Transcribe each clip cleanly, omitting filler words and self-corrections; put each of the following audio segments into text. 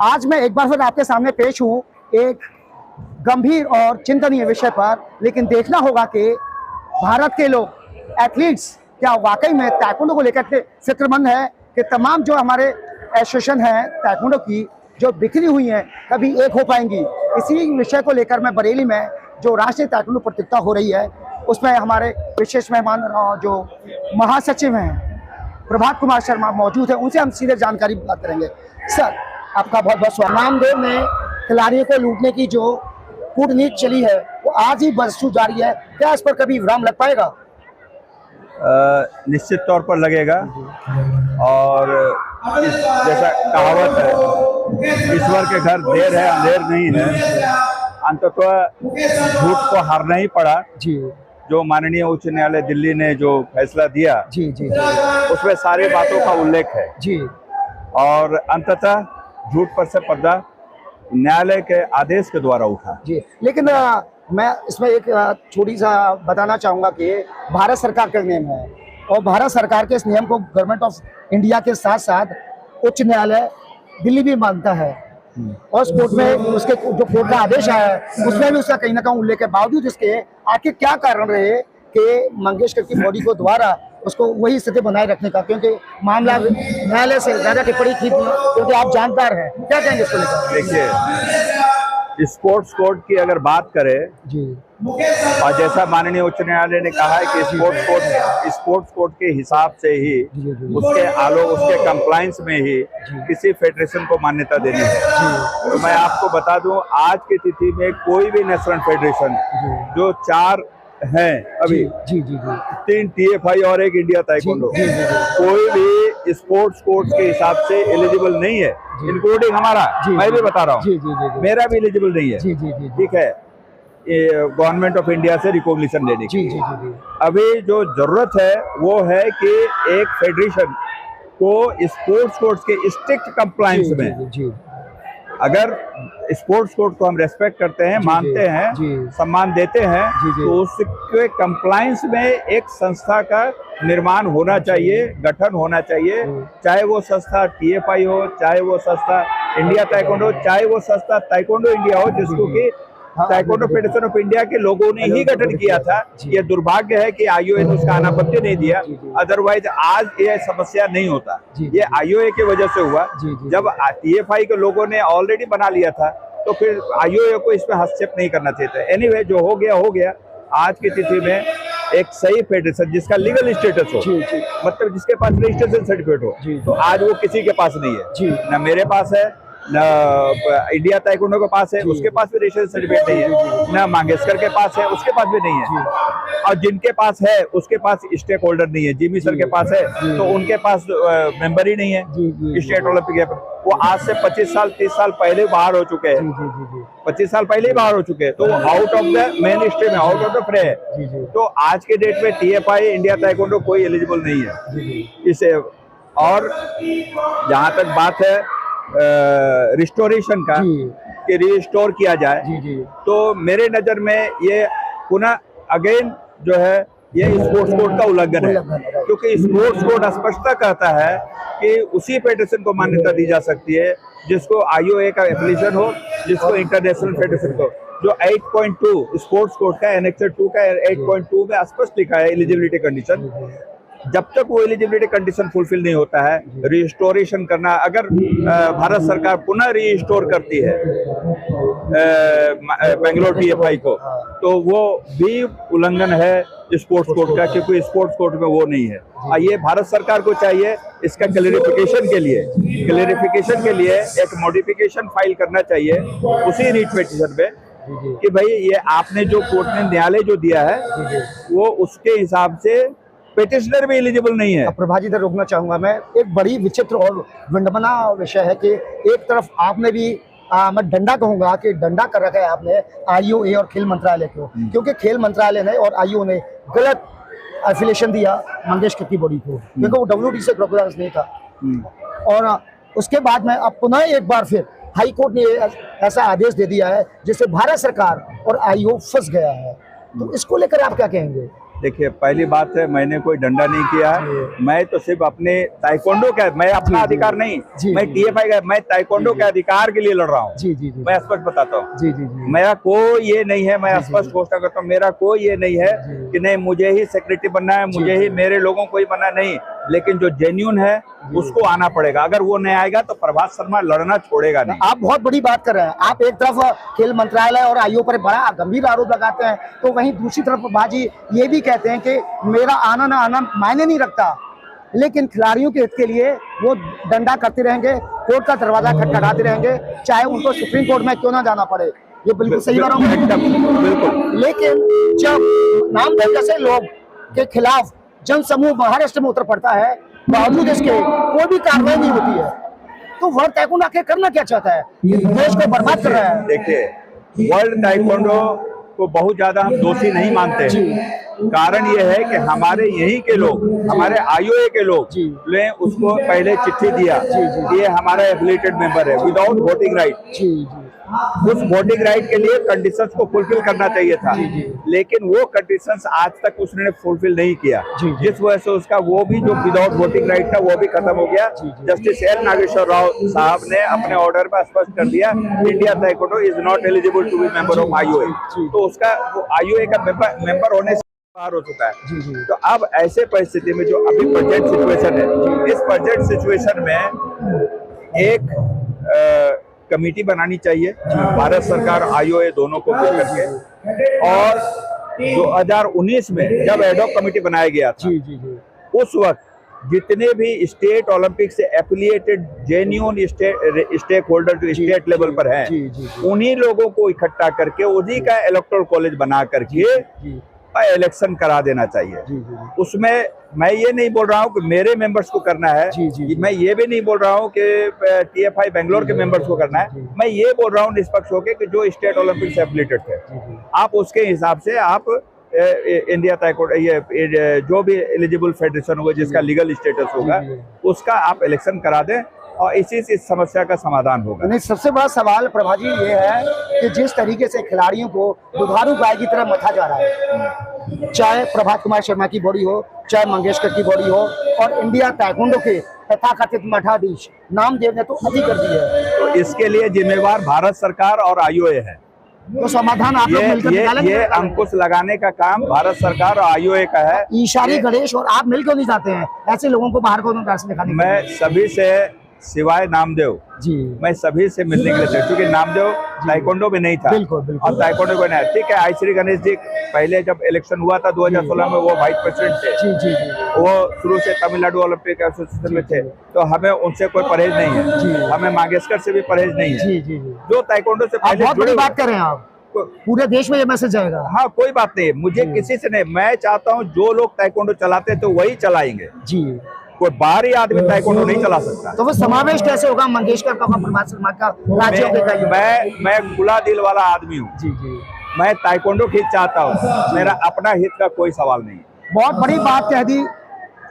आज मैं एक बार फिर आपके सामने पेश हूँ एक गंभीर और चिंतनीय विषय पर, लेकिन देखना होगा कि भारत के लोग एथलीट्स क्या वाकई में ताइक्वांडो को लेकर फिक्रमंद है कि तमाम जो हमारे एसोसिएशन हैं ताइक्वांडो की जो बिखरी हुई हैं कभी एक हो पाएंगी। इसी विषय को लेकर मैं बरेली में जो राष्ट्रीय ताइक्वांडो प्रतियोगिता हो रही है उसमें हमारे विशेष मेहमान जो महासचिव हैं प्रभात कुमार शर्मा मौजूद है, उनसे हम सीधे जानकारी बात करेंगे। सर, आपका बहुत बहुत स्वागत। नामदेव में खिलाड़ियों को लूटने की जो कूटनीति चली है वो आज ही बरसू जारी है, क्या इस पर कभी विराम लग पाएगा? निश्चित तौर पर लगेगा। और जैसा कहावत है, ईश्वर के घर देर है अंधेर नहीं है। अंततः झूठ को हारना ही पड़ा जी। जो माननीय उच्च न्यायालय दिल्ली ने जो फैसला दिया जी जी, उसमें सारी बातों का उल्लेख है जी। और अंततः झूठ पर से पर्दा न्यायालय के आदेश के द्वारा उठा जी। लेकिन मैं इसमें एक छोटी सा बताना चाहूँगा कि भारत सरकार का नियम है और भारत सरकार के इस नियम को गवर्नमेंट ऑफ इंडिया के साथ साथ उच्च न्यायालय दिल्ली भी मानता है। और उस कोर्ट में उसके जो कोर्ट का आदेश आया है उसमें भी उसका कहीं ना कहीं उल्लेख के बावजूद इसके आखिर क्या कारण रहे कि मंगेशकर की बॉडी को द्वारा उसको वही स्थिति बनाए रखने का, क्योंकि मामला न्यायालय से ज्यादा टिप्पणी की थी, क्योंकि आप जानकार हैं, क्या कहेंगे इसको लेकर? देखिए, स्पोर्ट्स कोर्ट की अगर बात करें जी, और जैसा माननीय उच्च न्यायालय ने कहा है कि स्पोर्ट्स कोर्ट के हिसाब से ही उसके कंप्लायंस में ही किसी फेडरेशन को मान्यता देनी है। तो मैं आपको बता दूं, आज की तिथि में कोई भी नेशनल फेडरेशन जो 4 हैं अभी जी, 3 TFI और 1 इंडिया ताइक्वांडो, कोई भी स्पोर्ट्स कोर्ट के हिसाब से एलिजिबल नहीं है, इंक्लूडिंग हमारा। मैं भी बता रहा हूँ, मेरा भी एलिजिबल नहीं है। ठीक है, गवर्नमेंट ऑफ इंडिया से रिकॉग्निशन लेने की। अभी जो जरूरत है वो है कि एक फेडरेशन को स्पोर्ट्स कोर्ट के स्ट्रिक्ट कंप्लायंस में, अगर स्पोर्ट्स कोर्ट को हम रेस्पेक्ट करते हैं, मानते हैं, सम्मान देते हैं, तो उसके कंप्लायंस में एक संस्था का निर्माण होना चाहिए, गठन होना चाहिए। चाहे वो संस्था TFI हो, चाहे वो संस्था इंडिया ताइक्वांडो, चाहे वो संस्था ताइक्वांडो इंडिया हो, जिसको कि ताइक्वांडो फेडरेशन ऑफ इंडिया के लोगों ने ही गठन किया था। ये दुर्भाग्य है कि IOA ने उसका अनापत्ति नहीं दिया, अदरवाइज आज ये समस्या नहीं होता। ये IOA की वजह से हुआ। जब TFI के लोगों ने ऑलरेडी बना लिया था तो फिर IOA को इसमें हस्तक्षेप नहीं करना चाहिए था। एनीवे, जो हो गया हो गया। आज की तिथि में एक सही फेडरेशन जिसका लीगल स्टेटस हो, मतलब जिसके पास रजिस्ट्रेशन सर्टिफिकेट हो, तो आज वो किसी के पास नहीं है। ना मेरे पास है, ना इंडिया ताइक्वांडो के पास है, उसके पास भी रजिस्ट्रेशन सर्टिफिकेट नहीं है, ना मंगेशकर के पास है, उसके पास भी नहीं है। और जिनके पास है उसके पास स्टेक होल्डर नहीं है। जिमी सर के पास है तो उनके पास मेंबर ही नहीं है स्टेट ओलंपिक। वो आज से 25 साल 30 साल पहले बाहर हो चुके हैं, 25 साल पहले ही बाहर हो चुके हैं, तो वो out of the main stream है, आउट ऑफ द फ्रे है। तो आज के डेट में TFI इंडिया ताइक्वांडो कोई एलिजिबल नहीं है इसे। और जहाँ तक बात है रिस्टोरेशन का कि रिस्टोर किया जाए, तो मेरे नजर में ये पुनः अगेन जो है ये स्पोर्ट्स कोड का उल्लंघन है, क्योंकि स्पोर्ट्स कोड स्पष्टता कहता है कि उसी फेडरेशन को मान्यता दी जा सकती है जिसको IOA का एफिलिएशन हो, जिसको इंटरनेशनल फेडरेशन को। जो 8.2 स्पोर्ट्स कोड का एनेक्सर 2 का 8.2 में स्पष्ट लिखा है एलिजिबिलिटी कंडीशन। जब तक वो एलिजिबिलिटी कंडीशन फुलफिल नहीं होता है, रिस्टोरेशन करना, अगर भारत सरकार पुनः रिस्टोर करती है बेंगलोर TFI को, तो वो भी उल्लंघन है स्पोर्ट्स कोड का, क्योंकि स्पोर्ट्स कोड में वो नहीं है। ये भारत सरकार को चाहिए इसका क्लैरिफिकेशन के लिए एक मॉडिफिकेशन फाइल करना चाहिए उसी रीट पिटीशन पे कि भाई ये आपने जो कोर्ट ने न्यायालय जो दिया है वो उसके हिसाब से पेटिशनर भी एलिजिबल नहीं है। प्रभाजी इधर रोकना चाहूंगा मैं, एक बड़ी विचित्र और विडंबना विषय है कि एक तरफ आपने भी मैं डंडा कहूंगा कि डंडा कर रखा है आपने IOA और खेल मंत्रालय को, क्योंकि खेल मंत्रालय ने और IOA ने गलत एफिलिएशन दिया मंगेशकर की बॉडी को, क्योंकि वो WTC से क्रोकोडाइल्स नहीं था। और उसके बाद में अब पुनः एक बार फिर हाई कोर्ट ने ऐसा आदेश दे दिया है जिससे भारत सरकार और IOA फंस गया है। तो इसको लेकर आप क्या कहेंगे? देखिए, पहली बात है, मैंने कोई डंडा नहीं किया है। मैं तो सिर्फ अपने ताइक्वांडो का, मैं अपना अधिकार नहीं, मैं TFI का, मैं ताइक्वांडो के अधिकार के लिए लड़ रहा हूँ। मैं स्पष्ट बताता हूँ, मेरा कोई ये नहीं है, मैं स्पष्ट घोषणा करता हूँ, मेरा कोई ये नहीं है कि नहीं मुझे ही सेक्रेटरी बनना है, मुझे ही, मेरे लोगों को ही बनना नहीं। लेकिन जो जेन्युइन है उसको आना पड़ेगा। अगर वो नहीं आएगा तो प्रभात शर्मा लड़ना छोड़ेगा नहीं। आप बहुत बड़ी बात कर रहे हैं। आप एक तरफ खेल मंत्रालय और आईओ पर बड़ा गंभीर आरोप लगाते हैं, तो वहीं दूसरी तरफ बाजी ये भी कहते हैं कि मेरा आना ना आना मायने नहीं रखता, लेकिन खिलाड़ियों के हित के लिए वो डंडा करते रहेंगे, कोर्ट का दरवाजा खटखटाते रहेंगे, चाहे उनको सुप्रीम कोर्ट में क्यों ना जाना पड़े। ये बिल्कुल सही बात है, बिल्कुल। लेकिन जब नामदेव जैसे लोग के खिलाफ जन समूह महाराष्ट्र में उतर पड़ता है, बावजूद इसके कोई भी कार्रवाई नहीं होती है, तो वर्ल्ड ताइक्वांडो आखिर करना क्या चाहता है? देश को बर्बाद कर रहा है। देखिए, वर्ल्ड ताइक्वांडो को बहुत ज्यादा हम दोषी नहीं मानते हैं। कारण ये है कि हमारे यहीं के लोग, हमारे IOA के लोग ने उसको पहले चिट्ठी दिया कि ये हमारा एफिलिएटेड मेंबर है विदाउट वोटिंग राइट। उस वोटिंग राइट के लिए कंडीशंस को फुलफिल करना चाहिए था, लेकिन वो कंडीशंस आज तक उसने फुलफिल नहीं किया, जिस वजह से उसका वो भी जो विदाउट वोटिंग राइट था वो भी खत्म हो गया। जस्टिस एल नागेश्वर राव साहब ने अपने ऑर्डर में स्पष्ट कर दिया, India taekwondo is not eligible to be member of IOA। तो उसका वो IOA का मेंबर होने से बाहर हो चुका है। तो अब ऐसे परिस्थिति में जो अभी प्रेजेंट सिचुएशन है, इस प्रेजेंट सिचुएशन में एक कमेटी बनानी चाहिए, भारत सरकार IOA दोनों को मिल करके। और 2019 में जब एडॉक कमेटी बनाया गया था, उस वक्त जितने भी स्टेट ओलंपिक से एफिलिएटेड जेन्युइन स्टेक होल्डर जो स्टेट लेवल पर हैं, उन्हीं लोगों को इकट्ठा करके उन्हीं का इलेक्टोरल कॉलेज बना करके इलेक्शन करा देना चाहिए। उसमें मैं ये नहीं बोल रहा हूँ कि मेरे मेंबर्स को करना है, मैं ये भी नहीं बोल रहा हूँ कि TFI बेंगलोर के मेंबर्स को करना है। मैं ये बोल रहा हूँ निष्पक्ष होकर कि जो स्टेट ओलंपिक से एफिलिएटेड थे, आप उसके हिसाब से आप इंडिया ताइक्वांडो ये जो भी एलिजिबल फेडरेशन होगा जिसका लीगल स्टेटस होगा उसका आप इलेक्शन करा दें और इसी से इस समस्या का समाधान होगा। नहीं, सबसे बड़ा सवाल प्रभा जी ये है कि जिस तरीके से खिलाड़ियों को दुधारू गाय की तरह मथा जा रहा है, चाहे प्रभात कुमार शर्मा की बॉडी हो, चाहे मंगेशकर की बॉडी हो, और इंडिया ताइक्वांडो के तथाकथित मठाधीश नामदेव ने तो अति कर दी है, तो इसके लिए जिम्मेवार भारत सरकार और IOA है। तो समाधान आप लोग मिलकर निकालेंगे? ये अंकुश लगाने का काम भारत सरकार और IOA का है। ईशानी गणेश और आप मिलकर नहीं चाहते हैं ऐसे लोगों को बाहर को दिखाने? मैं सभी से सिवाय नामदेव मैं सभी से मिलने के लिए था, क्योंकि नामदेव ताइक्वांडो में नहीं था। बिल्कुल। और ताइक्वांडो को नहीं। ठीक है, आई श्री गणेश जी पहले जब इलेक्शन हुआ था 2016 में, वो वाइस प्रेसिडेंट थे। वो शुरू से तमिलनाडु ओलंपिक एसोसिएशन में थे, तो हमें उनसे कोई परहेज नहीं है, हमें मांगेशकर से भी परहेज नहीं है। जो ताइक्वांडो से पहले बहुत बड़ी बात कर रहे हैं आप, पूरे देश में ये मैसेज जाएगा। हाँ, कोई बात नहीं, मुझे किसी से नहीं। मैं चाहता हूँ जो लोग ताइक्वांडो चलाते तो वही चलाएंगे कोई बाहरी आदमी ताइक्वांडो नहीं चला सकता। तो वो समावेश कैसे होगा मंगेशकर का, प्रभात शर्मा का, राज्यों के? मैं खुला दिल वाला आदमी हूँ। मैं ताइक्वांडो हित चाहता हूँ, मेरा अपना हित का कोई सवाल नहीं। बहुत बड़ी बात कह दी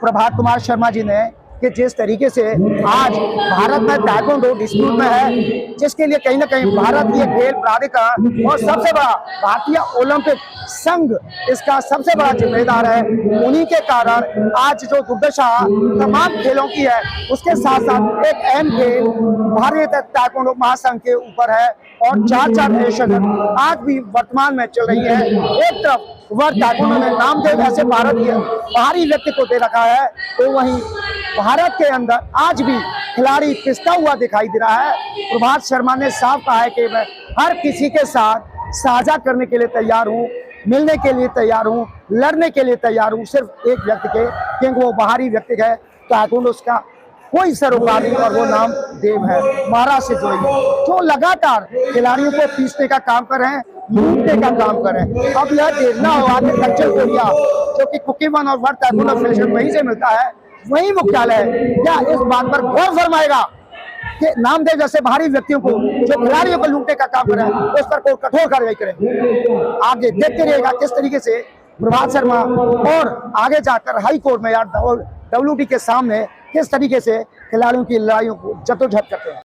प्रभात कुमार शर्मा जी ने कि जिस तरीके से आज भारत में ताइक्वांडो डिस्प्यूट में है, जिसके लिए कहीं ना कहीं भारतीय खेल प्राधिकरण और सबसे बड़ा भारतीय ओलंपिक संघ इसका सबसे बड़ा जिम्मेदार है। उन्हीं के कारण आज जो दुर्दशा तमाम खेलों की है, उसके साथ साथ एक अहम खेल भारतीय ताइक्वांडो महासंघ के ऊपर है और 4 एडिशन आज भी वर्तमान में चल रही है। एक तरफ वर्ल्ड ताइक्वांडो में नामदेव ऐसे भारतीय बाहरी व्यक्ति को दे रखा है, तो वहीं भारत के अंदर आज भी खिलाड़ी पिसता हुआ दिखाई दे रहा है। प्रभात शर्मा ने साफ कहा है कि मैं हर किसी के साथ साझा करने के लिए तैयार हूँ, मिलने के लिए तैयार हूँ, लड़ने के लिए तैयार हूँ, सिर्फ एक व्यक्ति के, क्योंकि वो बाहरी व्यक्ति है। ताइक्वांडो उसका कोई सरोकार नहीं और वो नाम देव है, महाराष्ट्र से जो लगातार खिलाड़ियों को पीसने का काम कर रहे हैं, लूटने का काम कर रहे हैं। अब यह देखना होगा कि दक्षिण कोरिया जो कि कुकीवन और वर्ल्ड ताइक्वांडो फेडरेशन वहीं से मिलता है, वही मुख्यालय है, क्या इस बात पर गौर फरमाएगा कि नामदेव जैसे बाहरी व्यक्तियों को जो खिलाड़ियों को लूटने का काम कर रहे हैं उस पर कोई कठोर कार्रवाई करें। आगे देखते रहेगा किस तरीके से प्रभात शर्मा और आगे जाकर हाई कोर्ट में या WT के सामने किस तरीके से खिलाड़ियों की लड़ाइयों को जद्दोजहद करते हैं।